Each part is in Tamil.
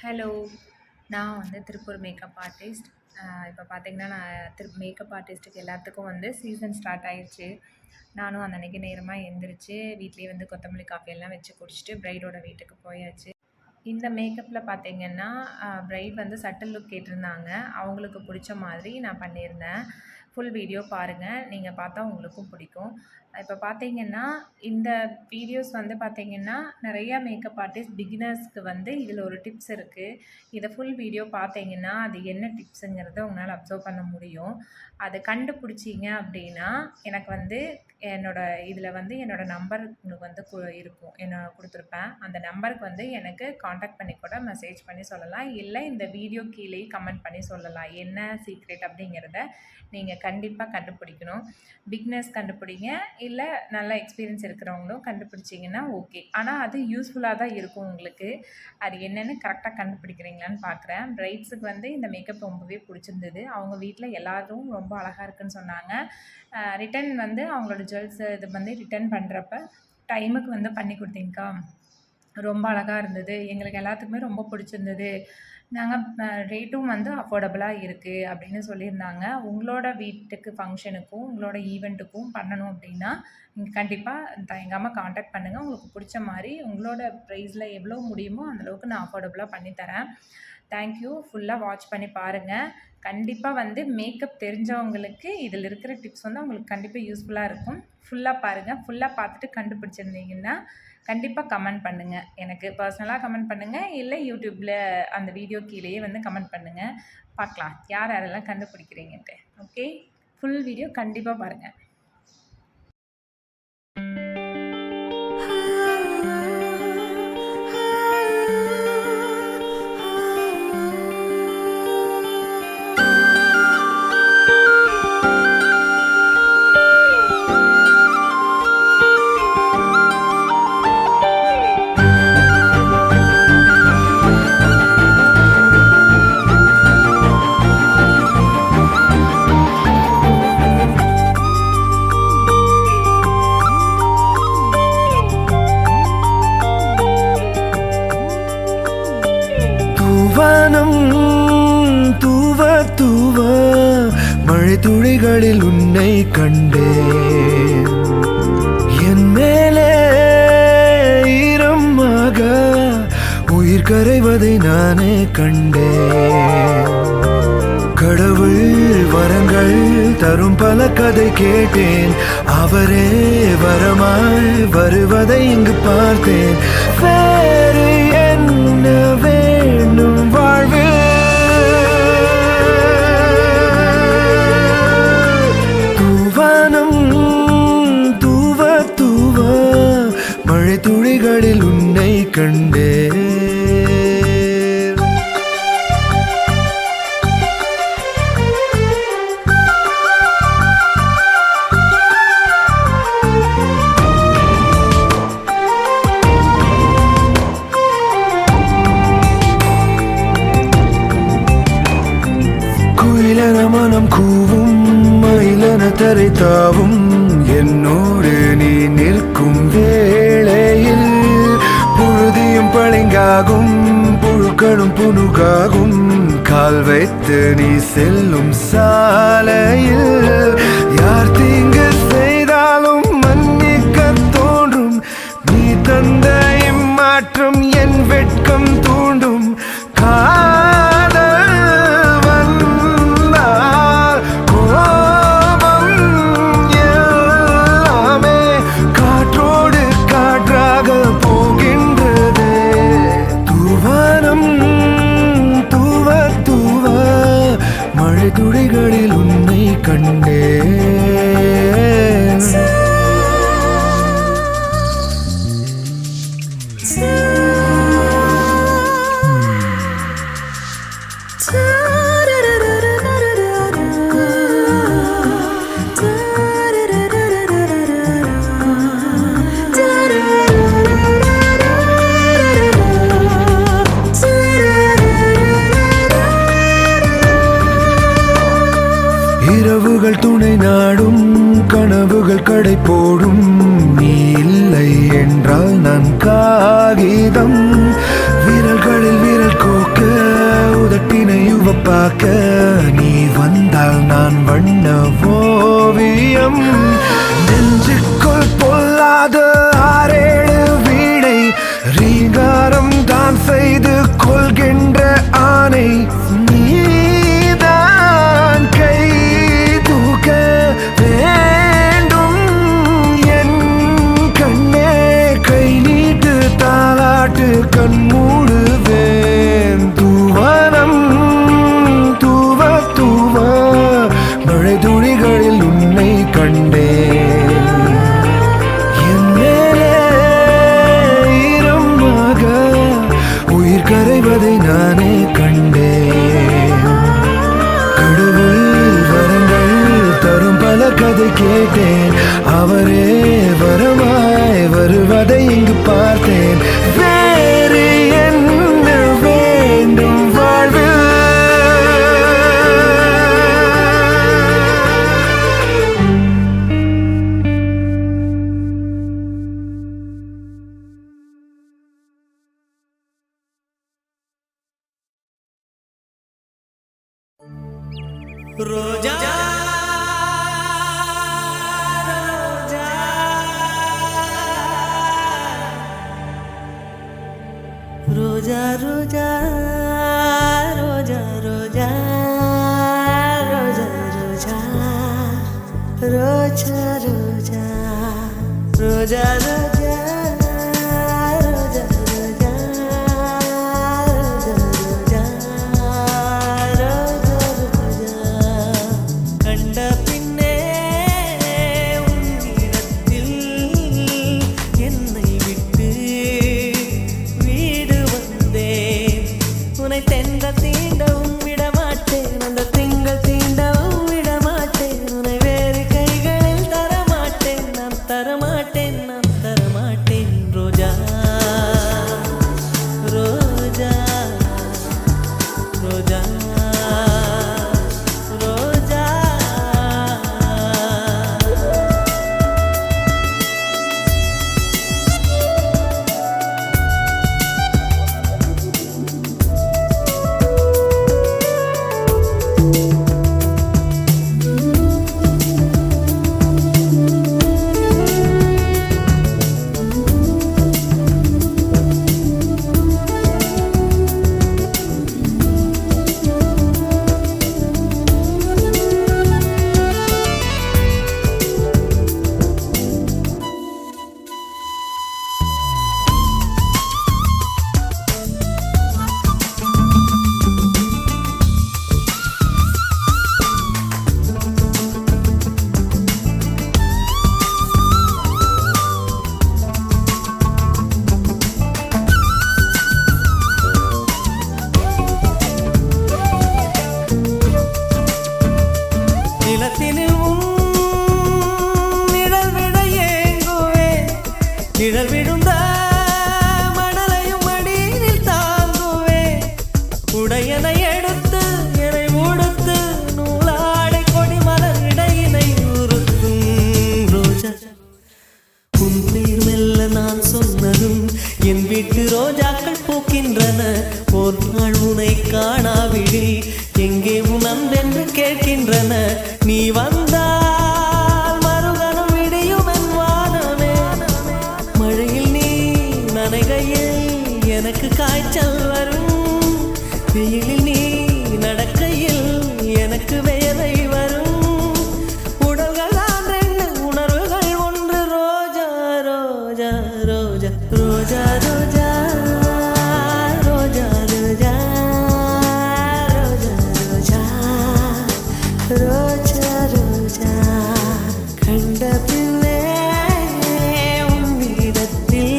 ஹலோ! நான் திருப்பூர் மேக்கப் ஆர்டிஸ்ட். இப்போ பார்த்தீங்கன்னா, நான் மேக்கப் ஆர்டிஸ்ட்டுக்கு எல்லாத்துக்கும் சீசன் ஸ்டார்ட் ஆயிருச்சு. நானும் அந்த அன்னைக்கு நேரமா எந்திரிச்சு, வீட்லயே கொத்தமல்லி காஃபி எல்லாம் வச்சு குடிச்சிட்டு, பிரைடோட வீட்டுக்கு போயாச்சு. இந்த மேக்கப்பில் பார்த்தீங்கன்னா, பிரைட் சட்டில் லுக் கேட்டிருந்தாங்க. அவங்களுக்கு பிடிச்ச மாதிரி நான் பண்ணியிருந்தேன். ஃபுல் வீடியோ பாருங்கள். நீங்கள் பார்த்தா உங்களுக்கும் பிடிக்கும். இப்போ பார்த்தீங்கன்னா, இந்த வீடியோஸ் பார்த்தீங்கன்னா, நிறையா மேக்கப் ஆர்டிஸ்ட் பிகினர்ஸ்க்கு இதில் ஒரு டிப்ஸ் இருக்குது. இதை ஃபுல் வீடியோ பார்த்தீங்கன்னா, அது என்ன டிப்ஸுங்கிறத உங்களால் அப்சர்வ் பண்ண முடியும். அதை கண்டுபிடிச்சிங்க அப்படின்னா, எனக்கு என்னோட இதில் என்னோட நம்பர் உங்களுக்கு இருக்கும். கொடுத்துருப்பேன். அந்த நம்பருக்கு எனக்கு காண்டாக்ட் பண்ணி கூட மெசேஜ் பண்ணி சொல்லலாம். இல்லை இந்த வீடியோ கீழேயே கமெண்ட் பண்ணி சொல்லலாம். என்ன சீக்ரெட் அப்படிங்கிறத நீங்கள் கண்டிப்பாக கண்டுபிடிக்கணும். பிகினர்ஸ் கண்டுபிடிங்க, இல்லை நல்ல எக்ஸ்பீரியன்ஸ் இருக்கிறவங்களும் கண்டுபிடிச்சிங்கன்னா ஓகே. ஆனால் அது யூஸ்ஃபுல்லாக தான் இருக்கும் உங்களுக்கு. அது என்னென்னு கரெக்டாக கண்டுபிடிக்கிறீங்களான்னு பார்க்குறேன். பிரைட்ஸுக்கு இந்த மேக்கப் ரொம்பவே பிடிச்சிருந்தது. அவங்க வீட்டில் எல்லோரும் ரொம்ப அழகாக இருக்குன்னு சொன்னாங்க. ரிட்டன் அவங்களோட ஜுவல்ஸு இது ரிட்டன் பண்ணுறப்ப டைமுக்கு பண்ணி கொடுத்தீங்கக்கா, ரொம்ப அழகாக இருந்தது. எங்களுக்கு எல்லாத்துக்குமே ரொம்ப பிடிச்சிருந்தது. நாங்கள் ரேட்டும் அஃபோர்டபுளாக இருக்குது அப்படின்னு சொல்லியிருந்தாங்க. உங்களோட வீட்டுக்கு ஃபங்க்ஷனுக்கும் உங்களோட ஈவெண்ட்டுக்கும் பண்ணணும் அப்படின்னா நீங்கள் கண்டிப்பாக தயங்காமல் காண்டாக்ட் பண்ணுங்கள். உங்களுக்கு பிடிச்ச மாதிரி உங்களோட ப்ரைஸில் எவ்வளோ முடியுமோ அந்தளவுக்கு நான் அஃபோர்டபுளாக பண்ணித்தரேன். தேங்க்யூ. ஃபுல்லாக வாட்ச் பண்ணி பாருங்கள். கண்டிப்பாக மேக்கப் தெரிஞ்சவங்களுக்கு இதில் இருக்கிற டிப்ஸ் உங்களுக்கு கண்டிப்பாக யூஸ்ஃபுல்லாக இருக்கும். ஃபுல்லாக பாருங்கள். ஃபுல்லாக பார்த்துட்டு கண்டுபிடிச்சிருந்தீங்கன்னா கண்டிப்பாக கமெண்ட் பண்ணுங்கள். எனக்கு பர்சனலாக கமெண்ட் பண்ணுங்கள், இல்லை யூடியூப்பில் அந்த வீடியோ கீழேயே கமெண்ட் பண்ணுங்கள். பார்க்கலாம் யார் யாரெல்லாம் கண்டுபிடிக்கிறீங்கன்ட்டு. ஓகே, ஃபுல் வீடியோ கண்டிப்பாக பாருங்கள். வானம் தூவ தூவ மழை துளிகளில் உன்னை கண்டேன். என் மேலே ஈரமாக உயிர் கரைவதை நானே கண்டேன். கடவுள் வரங்கள் தரும் பல கதை கேட்டேன். அவரே வரமாய் வருவதை இங்கு பார்த்தேன். வேறு என்ன வேண்டும் வாழ்வில்? தூவானம் தூவ தூவ மழை துளிகளில் உன்னை கண்டேன். மனம் கூவும் மயிலன தரை தாவும் என்னோடு நீ நிற்கும் வேளையில் புழுதியும் பளிங்காகும், புழுக்களும் புனுகாகும். கால் வைத்து நீ செல்லும் சாலையில் யார் தீங்கு செய்தாலும் மன்னிக்க தோன்றும். நீ தந்த இம்மாற்றம் என் வெட்கம் தூண்டும். துளிகளில் உன்னை கண்டேன். இரவுகள் துணை நாடும், கனவுகள் கடை போடும். நீ இல்லை என்றால் நான் காகிதம். விரல்களில் விரல் கோக்க பார்க்க நீ வந்தால் நான் வண்ண ஓவியம். நெஞ்சுக்குள் பொல்லாத ஆறேழு வீணை ரீங்காரம் தான் செய்து கொள்கின்ற ஆணை. நீதான் கை தூக்க வேண்டும் என் கண்ணே. கை நீட்டு தாலாட்டு கண் மூடுவேன். தூவனம் தூவ தூவ மழை துளிகளில் உன்னை கண்டேன். என் மேலே ஈரமாக உயிர் கரைவதை நானே கண்டேன். கடவுள் வரங்கள் தரும் பல கதை கேட்டேன். அவரே வரமாய் வருவதை இங்கு பார்த்தேன். வேறு என்ன வேண்டும் வாழ்வில்? रोजा रोजा रोजा रोजा रोजा रोजा रोजा रोजा रोजा रोजा रोजा நிழல் விழுந்த மணலையும் மடியில் தாங்குவே. உடையனை எடுத்து என்னை மூடுத்து நூலாடை கொடி மலர் இடையினை உறுத்தும். ரோஜா உன் பேர் மெல்ல நான் சொன்னதும் என் வீட்டு ரோஜாக்கள் பூக்கின்றன. ஒரு நாள் உனை காணாவிடில் எங்கே உன் அன்பென்று கேட்கின்றன. நீ வந்தால் மறுகணம் விடியும் என் வானமே. மழையில் நீ நனைகையில் எனக்கு காய்ச்சல் வரும். வெயிலில் நீ நடக்கையில் எனக்கு வேலை வரும். உடல்கள் தான் ரெண்டு, உணர்வுகள் ஒன்று. ரோஜா ரோஜா ரோஜா ரோஜா ரோஜா ரோஜா ரோஜா ரோஜா ரோஜா ரோஜா கண்ட பிள்ளை உன்னிடத்தில்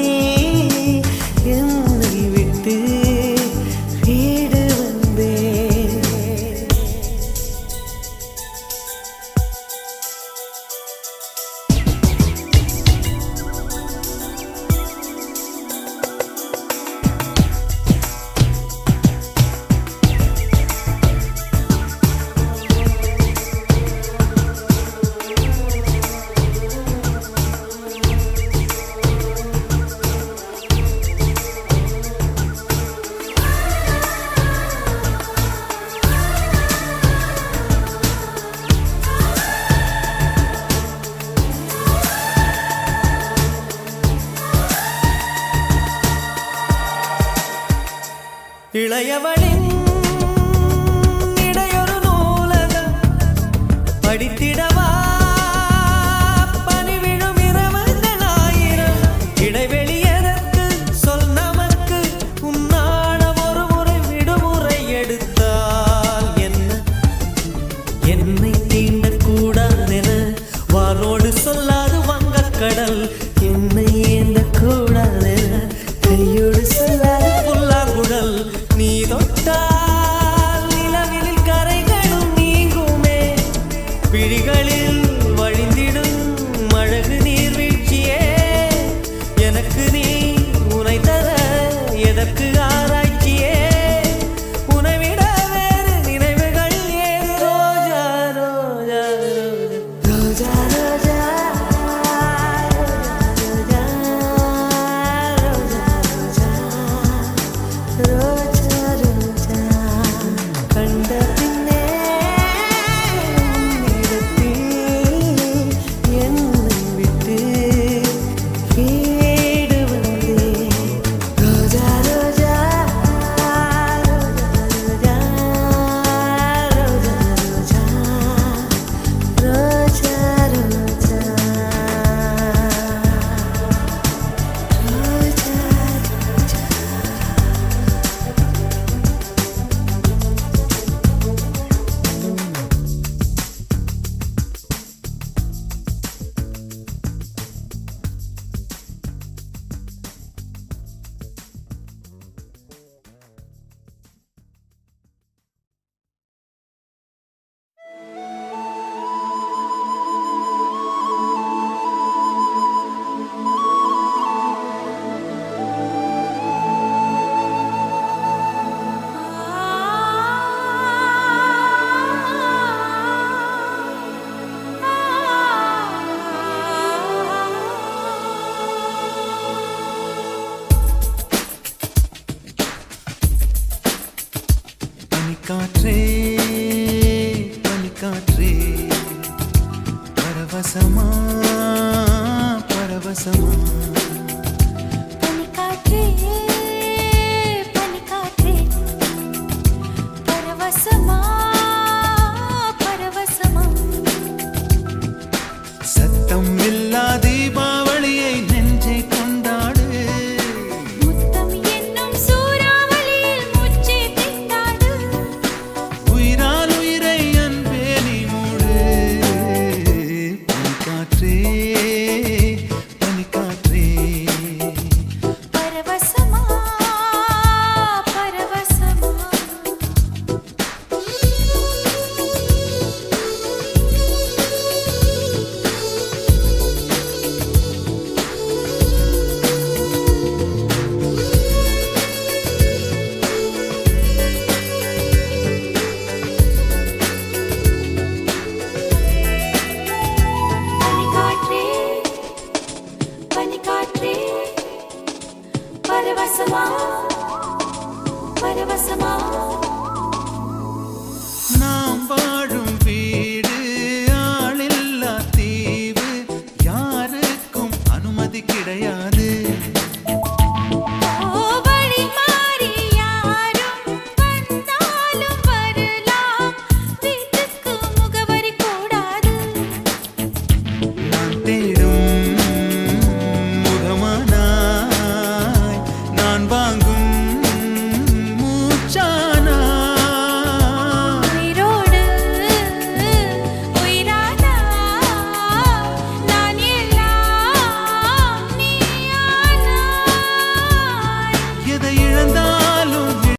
என்னை விட்டு வீடு வந்த இளையவளின் இடையொரு நூலகம் படித்திடவா பனிவிழும் இரவுகள் ஆயிரம் இடைவெளி எதற்கு சொல் நமக்கு உன்னாடம் ஒரு முறை விடுமுறை எடுத்தால் என்ன என்னை தீண்டக்கூடாதென வாரோடு சொல்லாது வங்கக்கடல் என்னை ஏந்தக்கூடாதென கையோடு சொல்லாது புல்லாங்குழல் நீ தொட்டால் நிலவில் கரைகளும் நீங்குமே விழிகளில் வழிந்திடும் அழகு நீர்வீழ்ச்சியே எனக்கு நீ உனை தர எதற்கு ஆராய்ச்சியே உனைவிட வேறு நினைவுகள் ஏது ரோஜா ரோஜா ரோஜா ரோஜா ரோஜா ரோஜா ரோஜா கண்ட பின்னே உன்னிடத்தில் என்னை விட்டு வீடு வந்தேன் ரோஜா ரோஜா ரோஜா ரோஜா ரோஜா ரோஜா பனிக்காற்றே பனிக்காற்றே பரவசமா பரவசமா பனிக்காற்றே